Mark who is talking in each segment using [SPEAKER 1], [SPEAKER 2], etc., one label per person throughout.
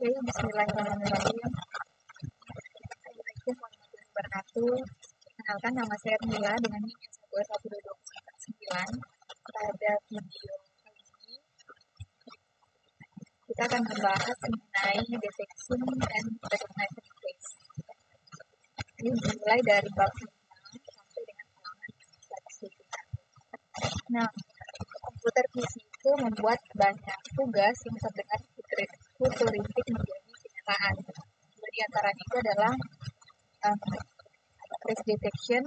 [SPEAKER 1] Oke, bismillahirrahmanirrahim. Assalamualaikum warahmatullahi wabarakatuh. Kenalkan, nama saya Mila dengan NIM S11249. Pada video kali ini, kita akan membahas mengenai detection and recognition case. Ini dimulai dari bab 5 sampai dengan halaman 1. Nah, komputer PC itu membuat banyak tugas yang terdengar futuristik menjadi kenyataan. Di antaranya itu adalah face detection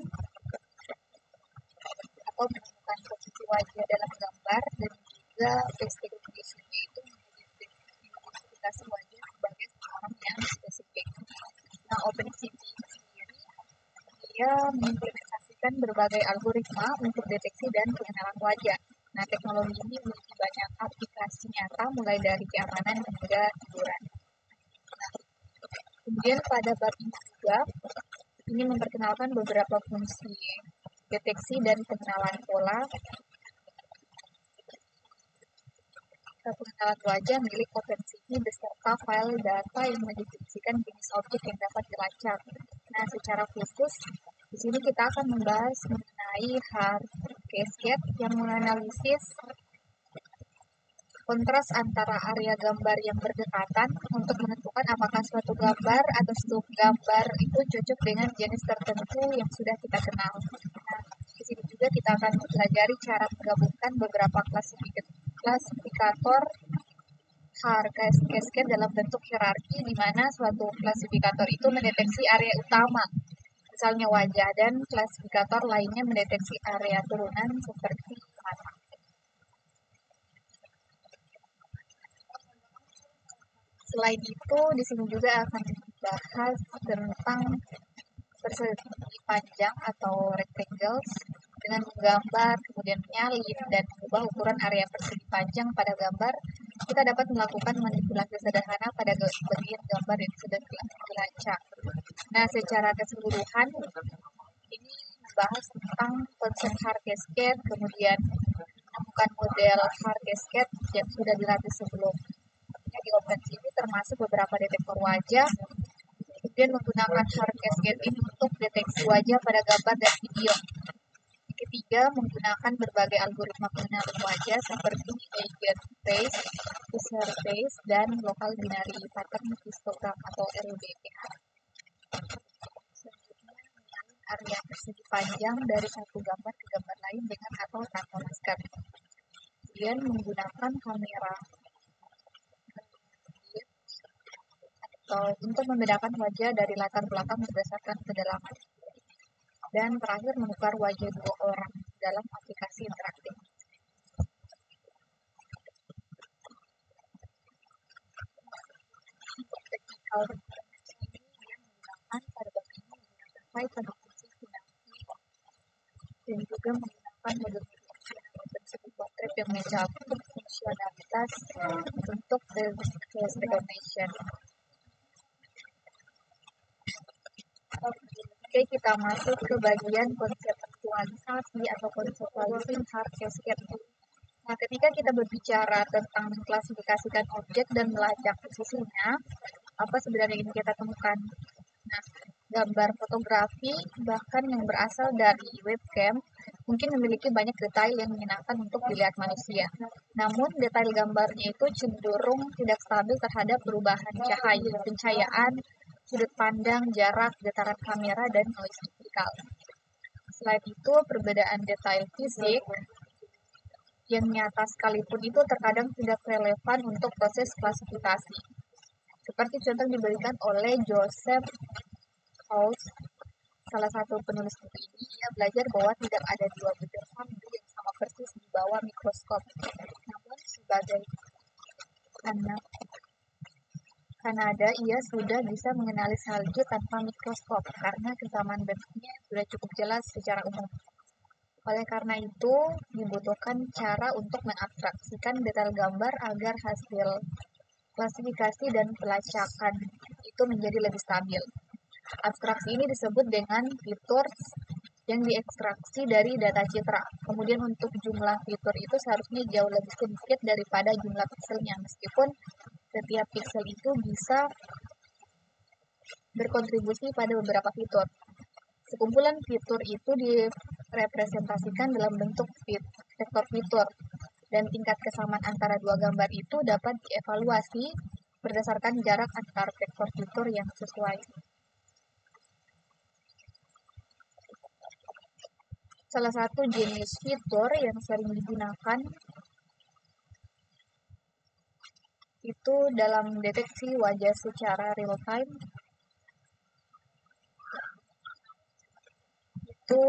[SPEAKER 1] atau menemukan posisi wajah dalam gambar, dan juga face recognition, yaitu mengidentifikasi wajah sebagai seorang yang spesifik. Nah, OpenCV sendiri dia mengimplementasikan berbagai algoritma untuk deteksi dan pengenalan wajah. Nah, teknologi ini memiliki banyak aplikasi nyata, mulai dari keamanan hingga hiburan. Nah, kemudian pada bab ini juga, ini memperkenalkan beberapa fungsi deteksi dan pengenalan pola pengenalan wajah milik OpenCV beserta file data yang mendefinisikan jenis objek yang dapat dilacak. Nah, secara khusus di sini kita akan membahas mengenai hard cascade yang menganalisis kontras antara area gambar yang berdekatan untuk menentukan apakah suatu gambar atau subgambar itu cocok dengan jenis tertentu yang sudah kita kenal. Nah, di sini juga kita akan mempelajari cara menggabungkan beberapa klasifikator hard cascade dalam bentuk hierarki, di mana suatu klasifikator itu mendeteksi area utama, misalnya wajah, dan klasifikator lainnya mendeteksi area turunan seperti mata. Selain itu, di sini juga akan dibahas tentang persegi panjang atau rectangles dengan menggambar, kemudian menyalin, dan mengubah ukuran area persegi panjang pada gambar. Kita dapat melakukan manipulasi sederhana pada bagian gambar yang sudah dilacak. Nah, secara keseluruhan, ini membahas tentang konsep hard cascade, kemudian menemukan model hard cascade yang sudah dilatih sebelumnya di OpenCV, termasuk beberapa detektor wajah. Kemudian menggunakan hard cascade ini untuk deteksi wajah pada gambar dan video. Ketiga, menggunakan berbagai algoritma pengenalan wajah seperti Eigenface, User Face, dan Local Binary Pattern Histogram atau LBPH. Selanjutnya, menyalin area persegi panjang dari satu gambar ke gambar lain dengan atau tanpa masker. Kemudian menggunakan kamera atau untuk membedakan wajah dari latar belakang berdasarkan kedalaman. Dan terakhir, menukar wajah dua orang dalam aplikasi interaktif. Teknikal ini dia menggunakan pada bagian ini menggunakan Python fungsi dinamik, dan juga menggunakan model OpenCV Portrait yang mencakup fungsionalitas untuk face recognition. Oke, kita masuk ke bagian konseptualisasi atau konseptualisasi hard cascade. Nah, ketika kita berbicara tentang mengklasifikasikan objek dan melacak posisinya, apa sebenarnya yang kita temukan? Nah, gambar fotografi bahkan yang berasal dari webcam mungkin memiliki banyak detail yang menyenangkan untuk dilihat manusia. Namun, detail gambarnya itu cenderung tidak stabil terhadap perubahan cahaya, pencahayaan, sudut pandang, jarak, getaran kamera, dan noise optical. Selain itu, perbedaan detail fisik yang nyata sekalipun itu terkadang tidak relevan untuk proses klasifikasi. Seperti contoh diberikan oleh Joseph Hawes, salah satu penulis buku ini. Ia belajar bahwa tidak ada dua butir salju yang sama persis di bawah mikroskop. Namun, sebagai anak Kanada, ia sudah bisa mengenali salju tanpa mikroskop karena kesamaan bentuknya sudah cukup jelas secara umum. Oleh karena itu, dibutuhkan cara untuk mengabstraksikan detail gambar agar hasil klasifikasi dan pelacakan itu menjadi lebih stabil. Abstraksi ini disebut dengan features yang diekstraksi dari data citra. Kemudian untuk jumlah fitur itu seharusnya jauh lebih sedikit daripada jumlah pikselnya, meskipun Setiap pixel itu bisa berkontribusi pada beberapa fitur. Sekumpulan fitur itu direpresentasikan dalam bentuk vektor fitur, dan tingkat kesamaan antara dua gambar itu dapat dievaluasi berdasarkan jarak antar vektor fitur yang sesuai. Salah satu jenis fitur yang sering digunakan itu dalam deteksi wajah secara real time, itu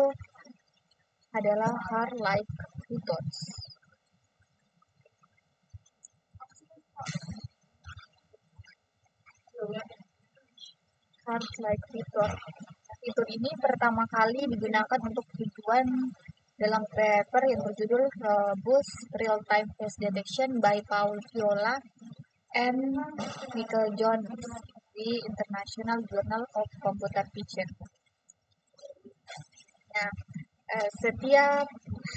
[SPEAKER 1] adalah hard-like features. Hard-like feature. Fitur ini pertama kali digunakan untuk tujuan dalam paper yang berjudul Boost Real-Time Face Detection by Paul Viola and Michael Jones di International Journal of Computer Vision. Nah, setiap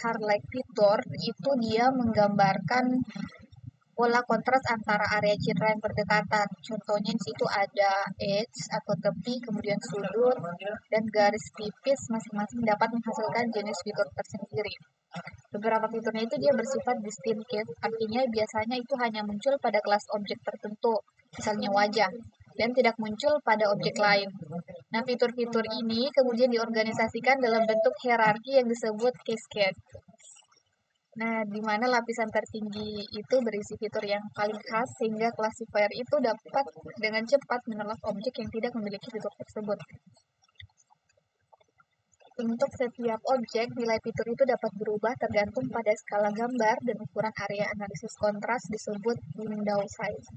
[SPEAKER 1] hard-like feature itu dia menggambarkan pola kontras antara area citra yang berdekatan. Contohnya di situ ada edge atau tepi, kemudian sudut, dan garis tipis masing-masing dapat menghasilkan jenis fitur tersendiri. Beberapa fiturnya itu dia bersifat distinctive, artinya biasanya itu hanya muncul pada kelas objek tertentu, misalnya wajah, dan tidak muncul pada objek lain. Nah, fitur-fitur ini kemudian diorganisasikan dalam bentuk hierarki yang disebut cascade. Nah, di mana lapisan tertinggi itu berisi fitur yang paling khas sehingga classifier itu dapat dengan cepat menolak objek yang tidak memiliki fitur tersebut. Untuk setiap objek, nilai fitur itu dapat berubah tergantung pada skala gambar dan ukuran area analisis kontras disebut window size.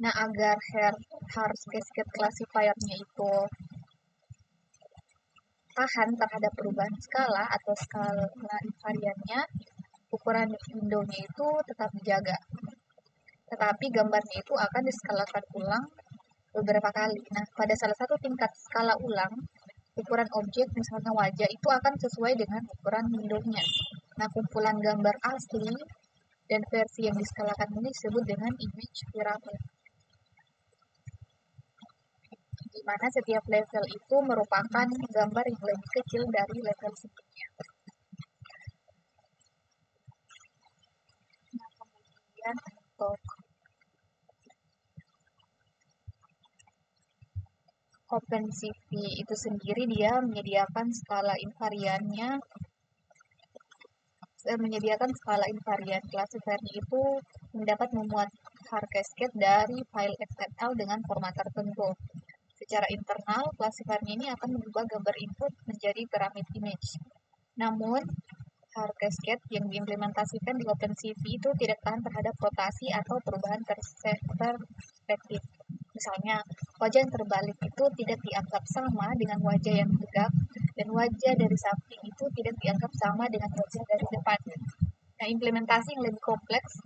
[SPEAKER 1] Nah, agar harsh cascade classifier-nya itu tahan terhadap perubahan skala atau skala invariannya, ukuran window-nya itu tetap dijaga. Tetapi gambarnya itu akan diskalakan ulang beberapa kali. Nah, pada salah satu tingkat skala ulang, ukuran objek, misalnya wajah, itu akan sesuai dengan ukuran window-nya. Nah, kumpulan gambar asli dan versi yang diskalakan ini disebut dengan image pyramid, di mana setiap level itu merupakan gambar yang lebih kecil dari level sebelumnya. Nah, kemudian untuk OpenCV itu sendiri dia menyediakan skala invarian classifiernya itu mendapat memuat hard cascade dari file XML dengan format tertentu. Secara internal, classifiernya ini akan mengubah gambar input menjadi pyramid image. Namun, hard cascade yang diimplementasikan di OpenCV itu tidak tahan terhadap rotasi atau perubahan perspektif. Misalnya, wajah yang terbalik itu tidak dianggap sama dengan wajah yang tegak, dan wajah dari samping itu tidak dianggap sama dengan wajah dari depan. Nah, implementasi yang lebih kompleks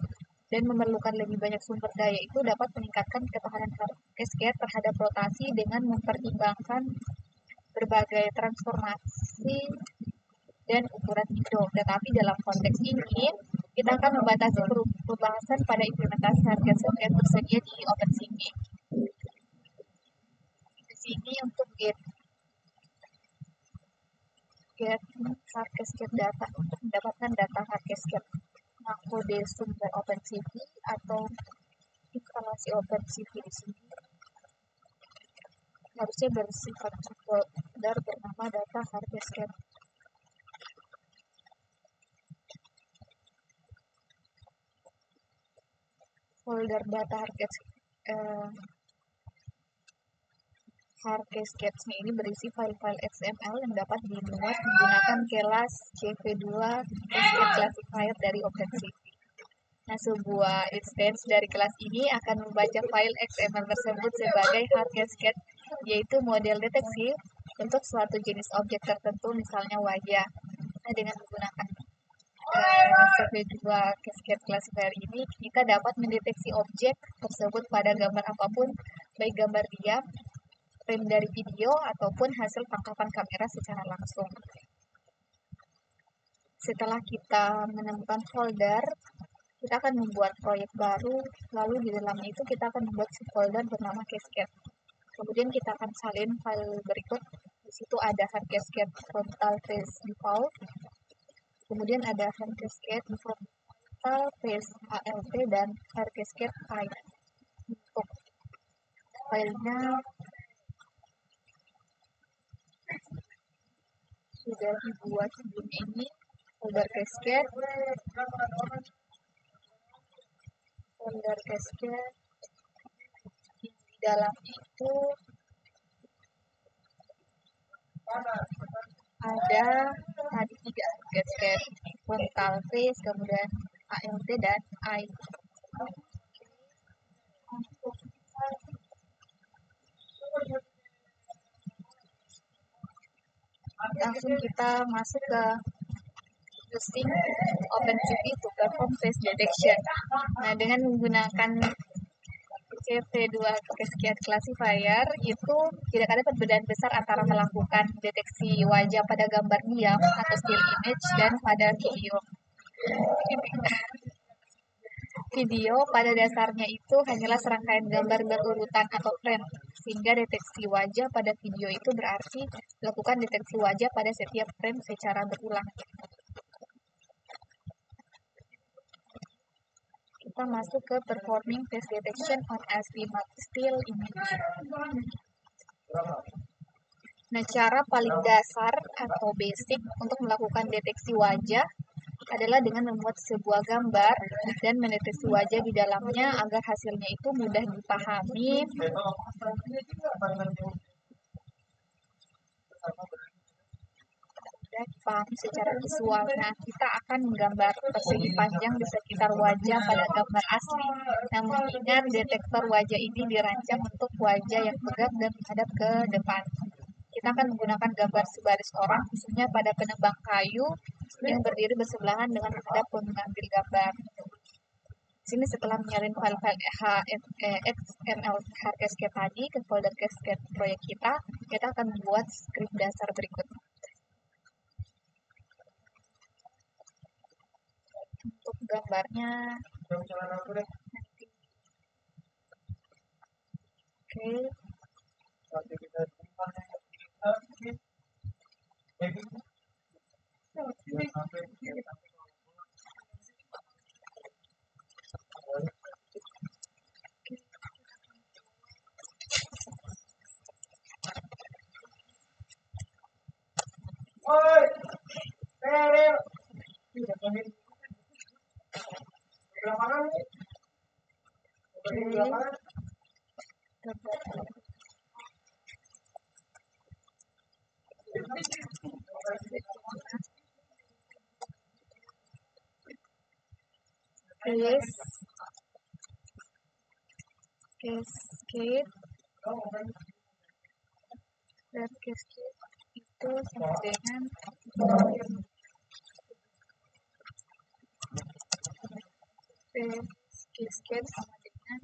[SPEAKER 1] dan memerlukan lebih banyak sumber daya itu dapat meningkatkan ketahanan cascade terhadap rotasi dengan mempertimbangkan berbagai transformasi dan ukuran window. Tetapi dalam konteks ini, kita akan membatasi pembahasan pada implementasi hard cascade yang tersedia di OpenCV. Di sini untuk get hard cascade data, mendapatkan data hard cascade. Nah, kode sumber OpenCV atau instalasi OpenCV di sini harusnya bersifat folder bernama data hard cascade. Folder data hard cascades-nya ini berisi file-file XML yang dapat dimuat menggunakan kelas CV2 cascade classifier dari OpenCV. Nah, sebuah instance dari kelas ini akan membaca file XML tersebut sebagai hard cascade, yaitu model deteksi untuk suatu jenis objek tertentu, misalnya wajah. Nah, dengan menggunakan CV2 cascade classifier ini, kita dapat mendeteksi objek tersebut pada gambar apapun, baik gambar diam, frame dari video, ataupun hasil tangkapan kamera secara langsung. Setelah kita menemukan folder, kita akan membuat proyek baru, lalu di dalamnya itu kita akan membuat subfolder bernama Cascade. Kemudian kita akan salin file berikut. Di situ ada hand cascade frontal face default. Kemudian ada hand cascade frontal face ALT dan hand cascade I. Untuk filenya sudah dibuat sebelum ini. Folder cascade, di dalamnya itu ada tadi 3 cascade frontal face, kemudian ALT dan I. Langsung kita masuk ke using OpenCV to perform face detection. Nah, dengan menggunakan CV2 Cascade Classifier itu tidak ada perbedaan besar antara melakukan deteksi wajah pada gambar diam atau still image dan pada video. Video pada dasarnya itu hanyalah serangkaian gambar berurutan atau frame, sehingga deteksi wajah pada video itu berarti melakukan deteksi wajah pada setiap frame secara berulang. Kita masuk ke performing face detection on still image. Nah, cara paling dasar atau basic untuk melakukan deteksi wajah adalah dengan membuat sebuah gambar dan mendeteksi wajah di dalamnya agar hasilnya itu mudah dipahami, secara visual. Nah, kita akan menggambar persegi panjang di sekitar wajah pada gambar asli. Namun ingat, detektor wajah ini dirancang untuk wajah yang tegak dan menghadap ke depan. Kita akan menggunakan gambar sebaris orang, khususnya pada penebang kayu yang berdiri bersebelahan dengan menghadap mengambil gambar. Sini setelah menyalin file-file XML Cascade tadi ke folder Cascade proyek kita akan membuat skrip dasar berikut. Untuk gambarnya nanti. Cascade dan Cascade itu sama dengan Cascade sama dengan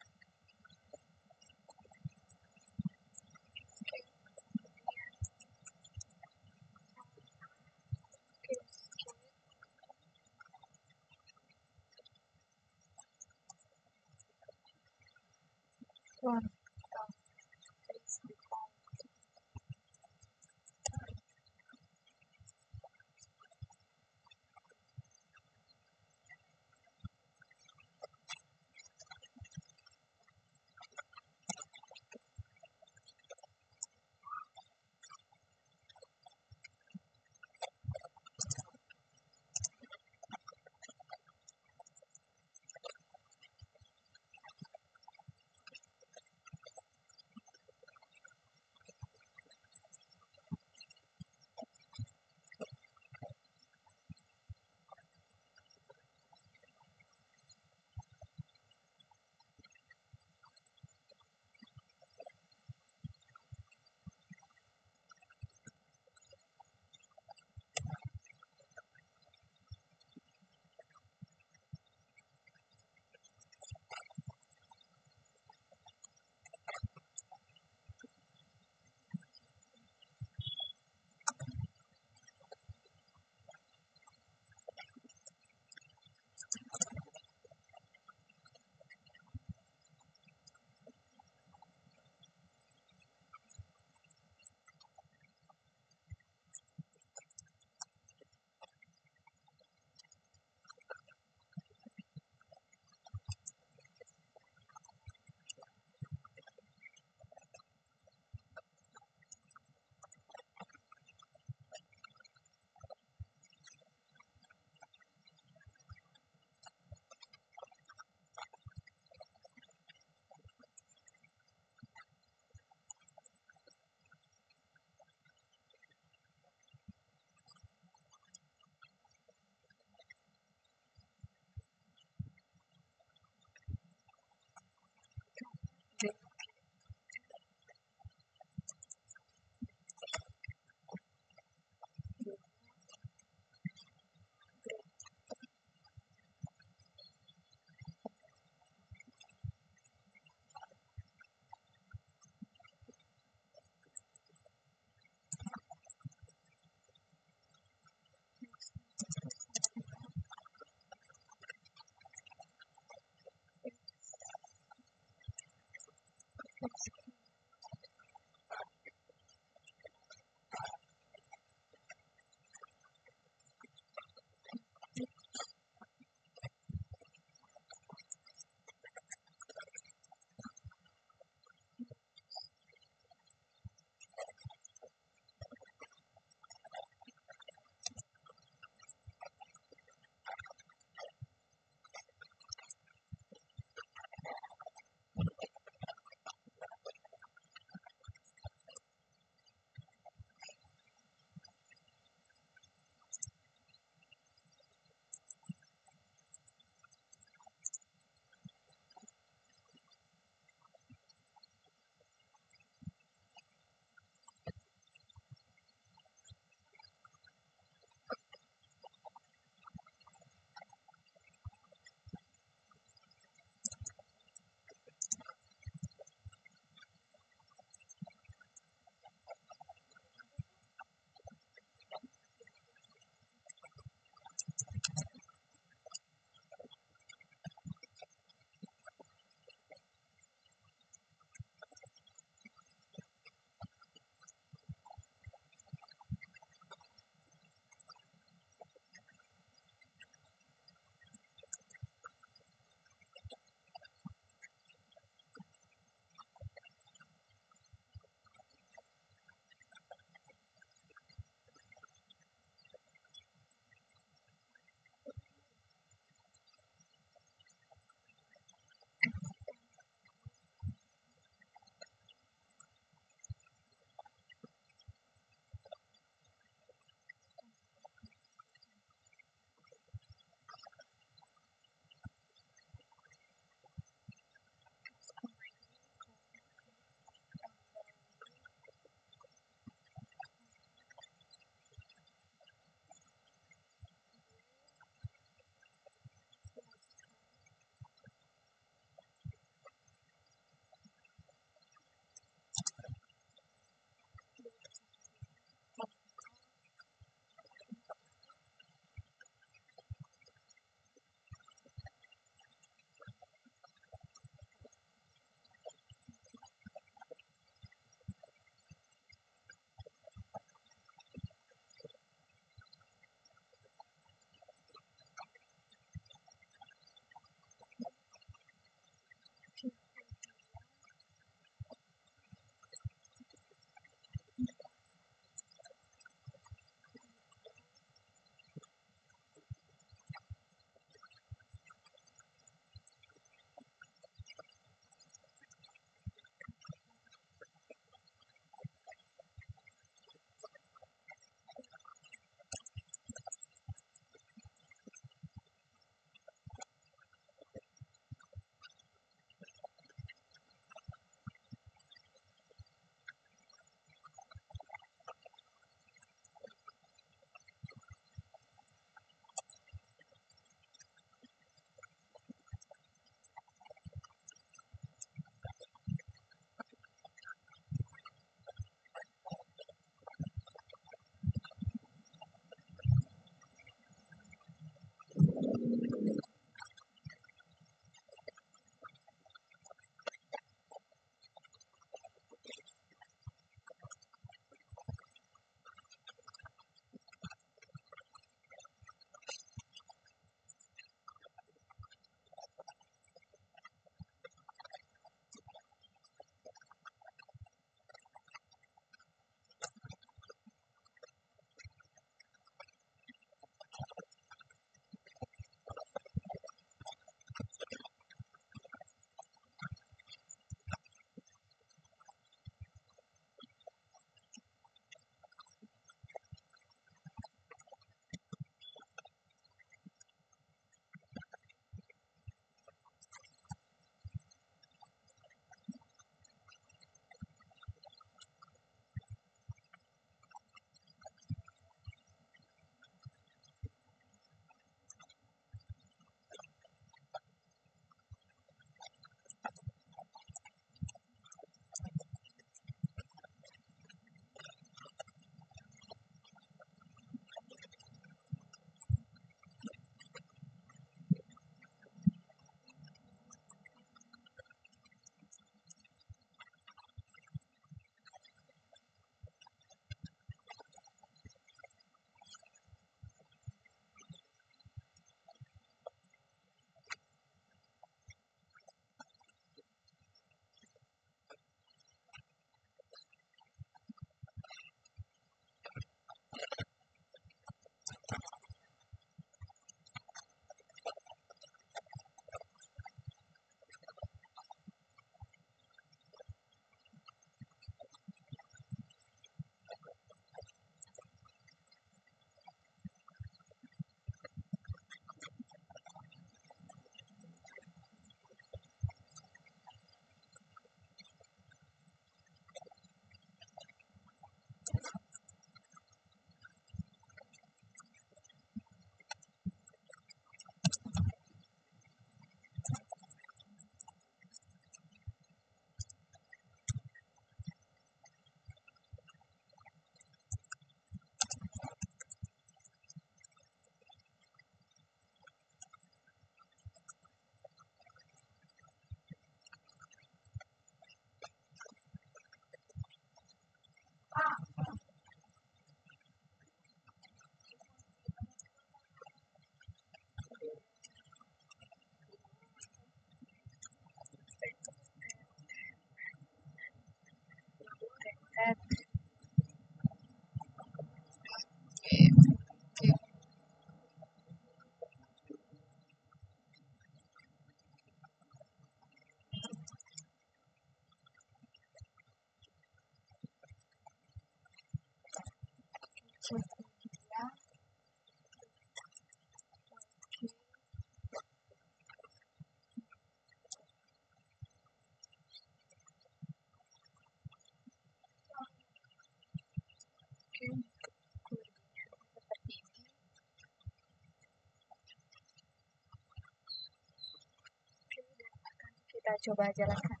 [SPEAKER 1] Kita coba jalankan.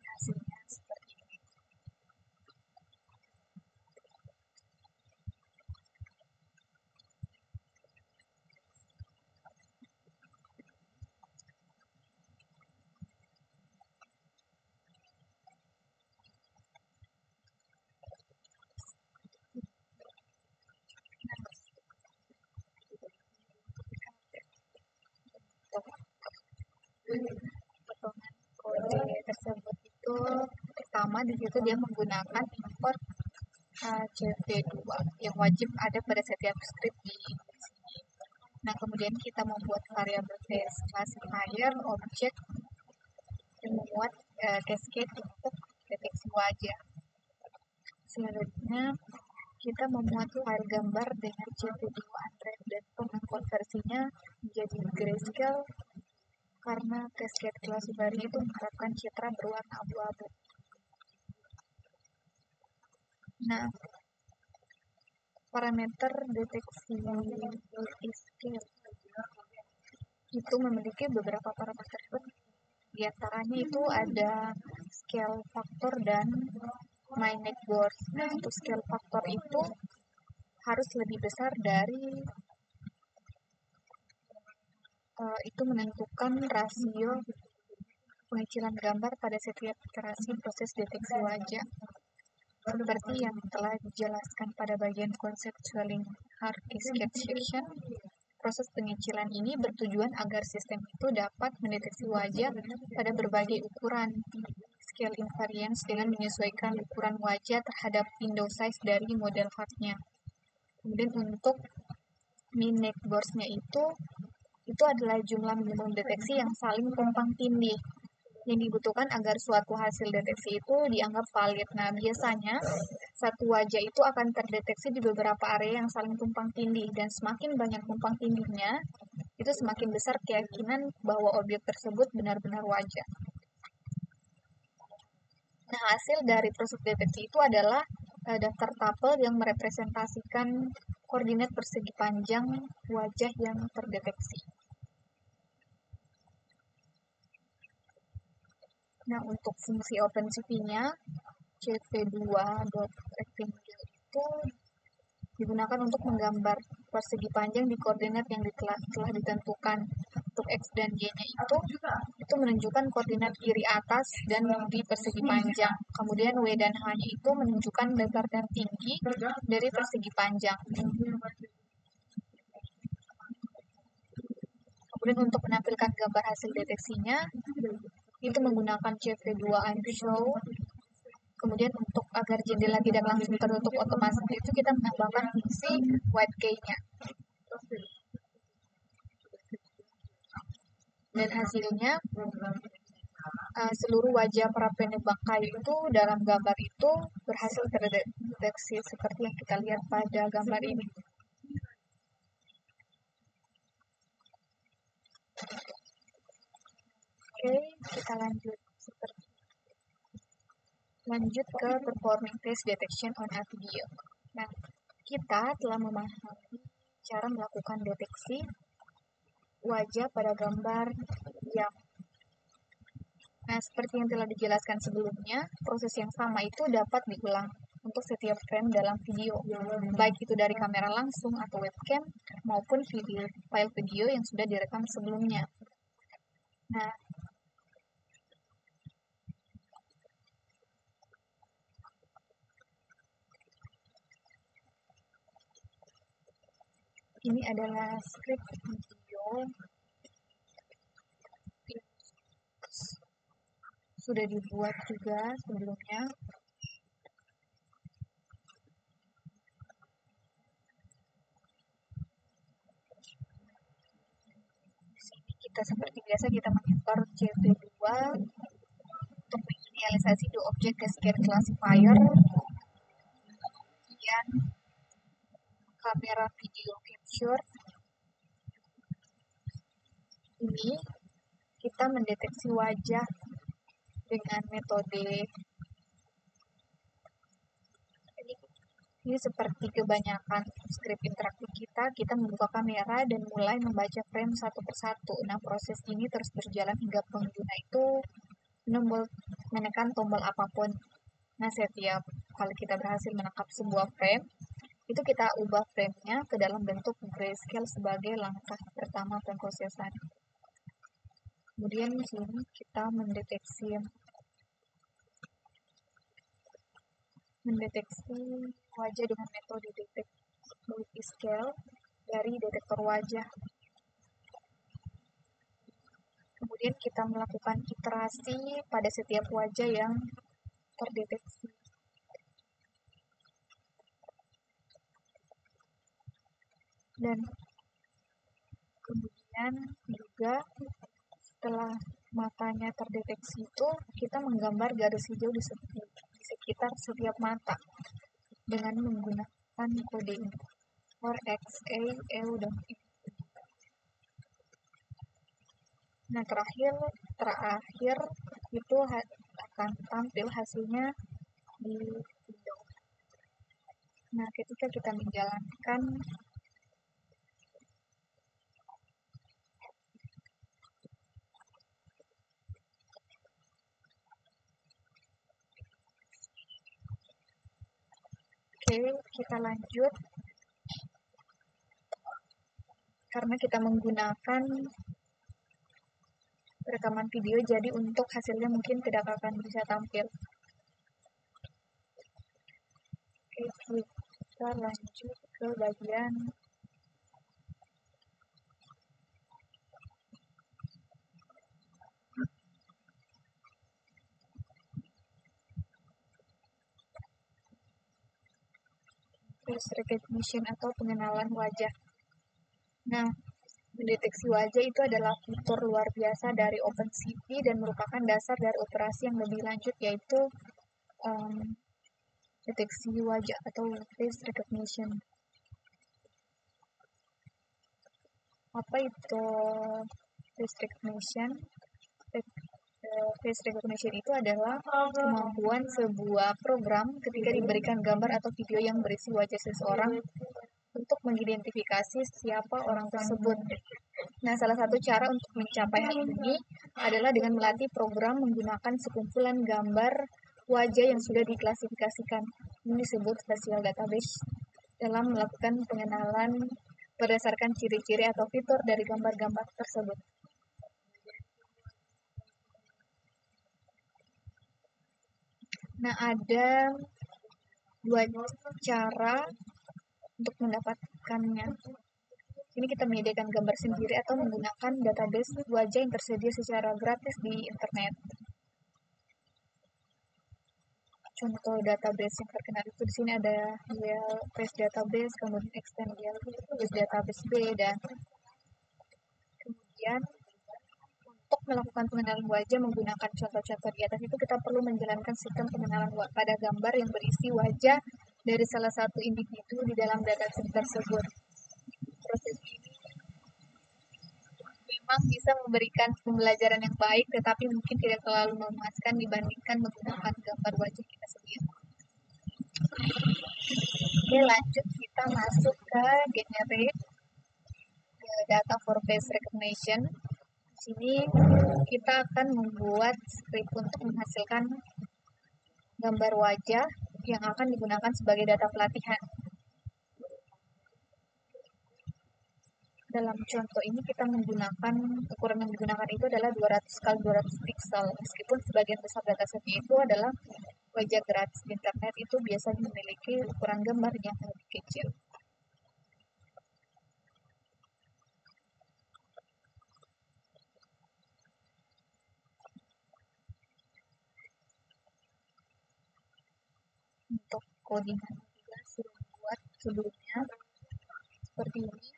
[SPEAKER 1] Hasilnya seperti ini. Potongan kode tersebut itu pertama di situ dia menggunakan import CV2 yang wajib ada pada setiap script di sini. Nah, kemudian kita membuat variabel test classifier, objek, dan membuat cascade untuk deteksi wajah. Selanjutnya, kita memuat file gambar dengan CV2 unwrap dan mengkonversinya menjadi grayscale karena cascade classifier itu mengharapkan citra berwarna abu-abu. Nah, parameter deteksi multiscale itu memiliki beberapa parameter. Di antaranya itu ada scale factor dan my neck board. Nah, untuk scale factor itu harus lebih besar dari itu menentukan rasio pengecilan gambar pada setiap iterasi proses deteksi wajah. Seperti yang telah dijelaskan pada bagian conceptualing hard cascade section, proses pengecilan ini bertujuan agar sistem itu dapat mendeteksi wajah pada berbagai ukuran scale invariance dengan menyesuaikan ukuran wajah terhadap window size dari model hardnya. Kemudian untuk min neck boards-nya itu adalah jumlah minimum deteksi yang saling tumpang tindih yang dibutuhkan agar suatu hasil deteksi itu dianggap valid. Nah, biasanya satu wajah itu akan terdeteksi di beberapa area yang saling tumpang tindih, dan semakin banyak tumpang tindihnya, itu semakin besar keyakinan bahwa objek tersebut benar-benar wajah. Nah, hasil dari proses deteksi itu adalah daftar tabel yang merepresentasikan koordinat persegi panjang wajah yang terdeteksi. Nah, untuk fungsi OpenCV-nya, cv2.rectangle itu digunakan untuk menggambar persegi panjang di koordinat yang telah ditentukan. Untuk X dan Y-nya itu menunjukkan koordinat kiri atas dan di persegi panjang. Kemudian W dan H-nya itu menunjukkan lebar dan tinggi dari persegi panjang. Kemudian untuk menampilkan gambar hasil deteksinya, itu menggunakan CV2 unshow. Kemudian untuk agar jendela tidak langsung tertutup otomatis itu kita menambahkan fungsi white key-nya. Dan hasilnya seluruh wajah para penebak kayu itu dalam gambar itu berhasil terdeteksi seperti yang kita lihat pada gambar ini. Oke, kita lanjut. Lanjut ke performing face detection on a video. Nah, kita telah memahami cara melakukan deteksi wajah pada gambar yang Nah, seperti yang telah dijelaskan sebelumnya, proses yang sama itu dapat diulang untuk setiap frame dalam video, baik itu dari kamera langsung atau webcam maupun file video yang sudah direkam sebelumnya. Nah, ini adalah script video yang sudah dibuat juga sebelumnya. Di sini kita seperti biasa kita mengimpor CV2 untuk menginisialisasi dua objek cascade classifier, kemudian kamera video capture. Ini kita mendeteksi wajah dengan metode ini seperti kebanyakan script interaktif kita membuka kamera dan mulai membaca frame satu persatu. Nah, proses ini terus berjalan hingga pengguna itu menekan tombol apapun. Nah, setiap kali kita berhasil menangkap sebuah frame, itu kita ubah frame-nya ke dalam bentuk grayscale sebagai langkah pertama pemrosesan. Kemudian di sini kita mendeteksi wajah dengan metode deteksi multiscale dari detektor wajah. Kemudian kita melakukan iterasi pada setiap wajah yang terdeteksi. Dan kemudian juga setelah matanya terdeteksi itu, kita menggambar garis hijau di sekitar setiap mata dengan menggunakan kode for X, A, L, dan I. Nah, terakhir itu akan tampil hasilnya di window. Nah, ketika kita menjalankan Oke, kita lanjut. Karena kita menggunakan rekaman video, jadi untuk hasilnya mungkin tidak akan bisa tampil. Oke, kita lanjut ke bagian face recognition atau pengenalan wajah. Nah, mendeteksi wajah itu adalah fitur luar biasa dari OpenCV dan merupakan dasar dari operasi yang lebih lanjut, yaitu deteksi wajah atau face recognition. Apa itu face recognition? Face recognition itu adalah kemampuan sebuah program ketika diberikan gambar atau video yang berisi wajah seseorang untuk mengidentifikasi siapa orang tersebut. Nah, salah satu cara untuk mencapai hal ini adalah dengan melatih program menggunakan sekumpulan gambar wajah yang sudah diklasifikasikan. Ini disebut spatial database dalam melakukan pengenalan berdasarkan ciri-ciri atau fitur dari gambar-gambar tersebut. Nah, ada dua cara untuk mendapatkannya. Ini kita menyediakan gambar sendiri atau menggunakan database wajah yang tersedia secara gratis di internet. Contoh database yang terkenal itu di sini ada Yale Face Database, kemudian Extend Yale Face Database B, dan kemudian untuk melakukan pengenalan wajah menggunakan contoh-contoh di atas itu kita perlu menjalankan sistem pengenalan pada gambar yang berisi wajah dari salah satu individu di dalam dataset tersebut. Proses ini memang memang bisa memberikan pembelajaran yang baik, tetapi mungkin tidak terlalu memuaskan dibandingkan menggunakan gambar wajah kita sendiri. Oke, lanjut kita masuk ke generate data for face recognition. Di sini kita akan membuat script untuk menghasilkan gambar wajah yang akan digunakan sebagai data pelatihan. Dalam contoh ini kita menggunakan, ukuran yang digunakan itu adalah 200 kali 200 pixel. Meskipun sebagian besar datasetnya itu adalah wajah gratis di internet, itu biasanya memiliki ukuran gambar yang lebih kecil. Untuk codingan juga sudah dibuat sebelumnya seperti ini.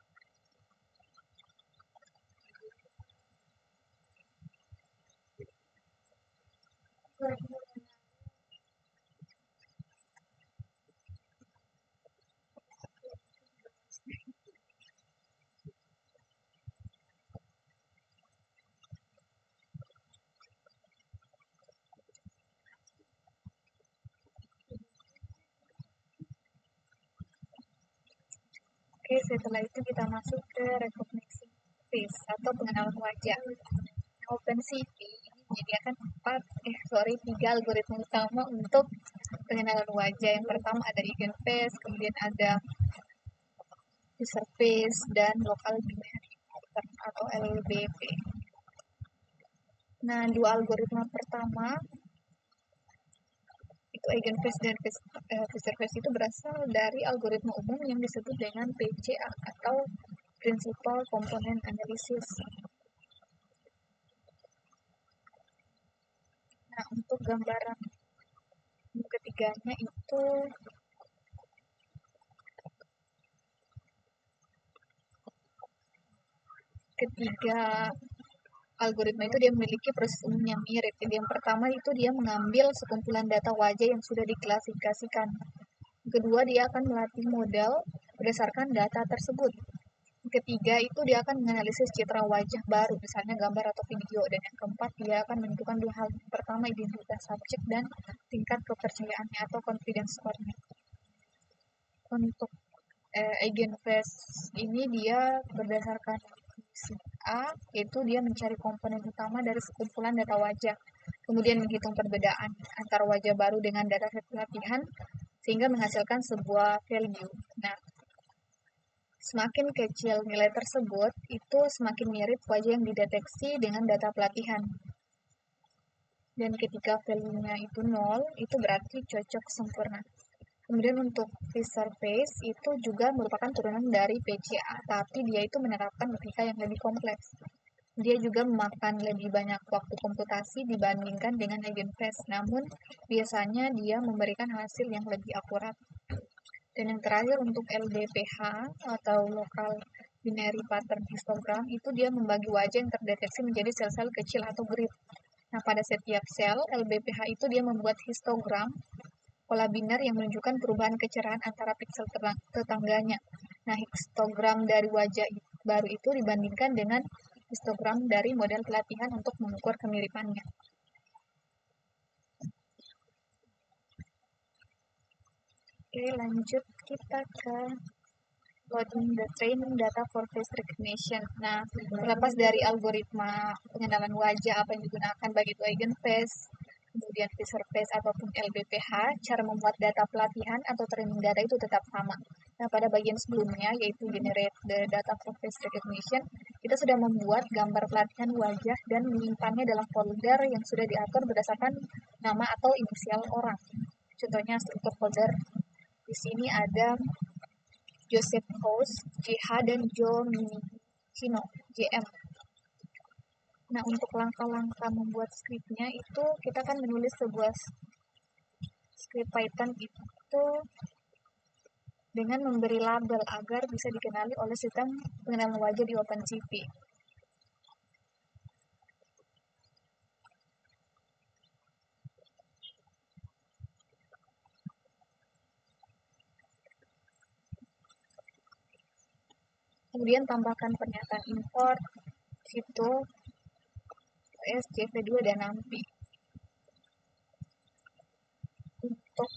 [SPEAKER 1] Oke, setelah itu kita masuk ke recognition face atau pengenalan wajah. OpenCV ini menyediakan 3 algoritma utama untuk pengenalan wajah. Yang pertama ada eigenface, kemudian ada user face, dan local binary pattern atau LBP. Nah, dua algoritma pertama itu eigenface dan user face itu berasal dari algoritma umum yang disebut dengan PCA atau Principal Component Analysis. Nah, untuk gambaran ketiganya itu ketiga algoritma itu dia memiliki proses umum yang mirip. Jadi yang pertama itu dia mengambil sekumpulan data wajah yang sudah diklasifikasikan. Kedua, dia akan melatih model berdasarkan data tersebut. Ketiga, itu dia akan menganalisis citra wajah baru, misalnya gambar atau video. Dan yang keempat, dia akan menentukan dua hal. Pertama, identitas subjek dan tingkat kepercayaannya atau confidence score-nya. Untuk eigenface ini dia berdasarkan A, yaitu dia mencari komponen utama dari sekumpulan data wajah, kemudian menghitung perbedaan antara wajah baru dengan dataset pelatihan, sehingga menghasilkan sebuah value. Nah, semakin kecil nilai tersebut, itu semakin mirip wajah yang dideteksi dengan data pelatihan. Dan ketika value-nya itu 0, itu berarti cocok sempurna. Kemudian untuk user face itu juga merupakan turunan dari PCA, tapi dia itu menerapkan logika yang lebih kompleks. Dia juga memakan lebih banyak waktu komputasi dibandingkan dengan eigenface, namun biasanya dia memberikan hasil yang lebih akurat. Dan yang terakhir untuk LBPH atau Local Binary Pattern Histogram, itu dia membagi wajah yang terdeteksi menjadi sel-sel kecil atau grid. Nah, pada setiap sel, LBPH itu dia membuat histogram pola biner yang menunjukkan perubahan kecerahan antara piksel tetangganya. Nah, histogram dari wajah baru itu dibandingkan dengan histogram dari model pelatihan untuk mengukur kemiripannya. Oke, lanjut kita ke loading the training data for face recognition. Nah, terlepas dari algoritma pengenalan wajah apa yang digunakan baik itu eigenface, kemudian user face ataupun LBPH, cara membuat data pelatihan atau training data itu tetap sama. Nah, pada bagian sebelumnya, yaitu generate the data for face recognition, kita sudah membuat gambar pelatihan wajah dan menyimpannya dalam folder yang sudah diatur berdasarkan nama atau inisial orang. Contohnya struktur folder di sini ada Joseph House, JH, dan Joe Minicino, JM. Nah, untuk langkah-langkah membuat skripnya itu kita akan menulis sebuah script Python itu dengan memberi label agar bisa dikenali oleh sistem pengenalan wajah di OpenCV. Kemudian tambahkan pernyataan import situ SCV2 dan NAMPI. Untuk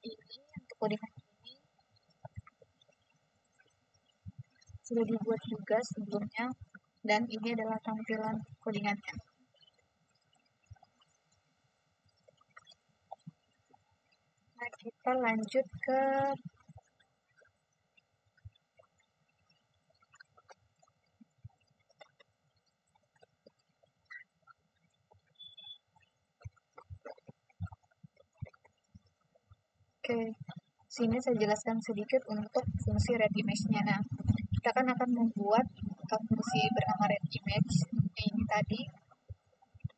[SPEAKER 1] untuk codingan ini sudah dibuat juga sebelumnya, dan ini adalah tampilan codingannya. Nah, kita lanjut ke sini saya jelaskan sedikit untuk fungsi red image-nya. Nah, kita akan membuat fungsi bernama red image ini tadi,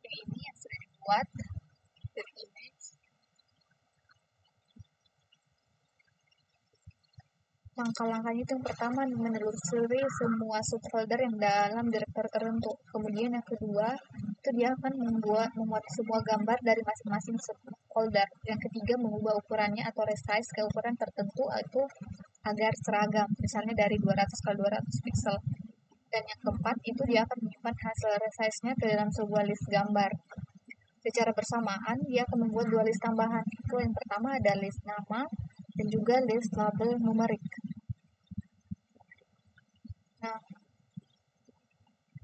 [SPEAKER 1] ini yang sudah dibuat red image. Langkah-langkahnya itu yang pertama menelusuri semua subfolder yang dalam direktur tertentu. Kemudian yang kedua itu dia akan memuat semua gambar dari masing-masing subfolder. Yang ketiga mengubah ukurannya atau resize ke ukuran tertentu atau agar seragam, misalnya dari 200 ke 200 pixel. Dan yang keempat itu dia akan menyimpan hasil resize-nya ke dalam sebuah list gambar. Secara bersamaan dia akan membuat dua list tambahan. Itu yang pertama ada list nama dan juga list label numerik. Nah,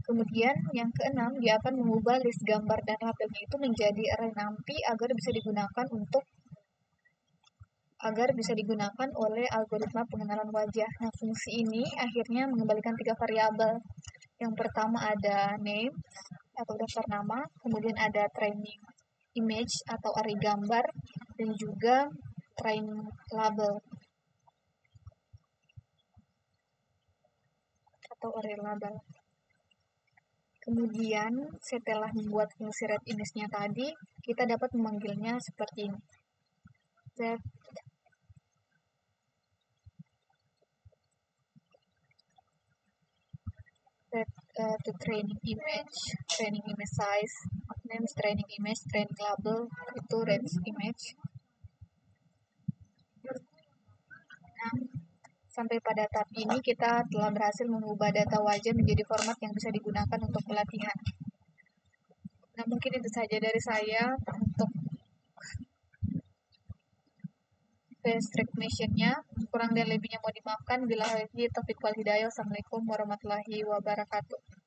[SPEAKER 1] kemudian yang keenam, dia akan mengubah list gambar dan labelnya itu menjadi array NumPy agar bisa digunakan oleh algoritma pengenalan wajah. Nah, fungsi ini akhirnya mengembalikan 3 variabel. Yang pertama ada name atau daftar nama, kemudian ada training image atau array gambar, dan juga train label atau array label. Kemudian setelah membuat fungsi red image-nya tadi, kita dapat memanggilnya seperti ini. Set to training image size, names training image, training label, itu red image. Nah, sampai pada tahap ini kita telah berhasil mengubah data wajah menjadi format yang bisa digunakan untuk pelatihan. Nah, mungkin itu saja dari saya untuk face recognition-nya. Kurang dan lebihnya mau dimaafkan. Bila hal ini, Taufiq wal Hidayah. Assalamualaikum warahmatullahi wabarakatuh.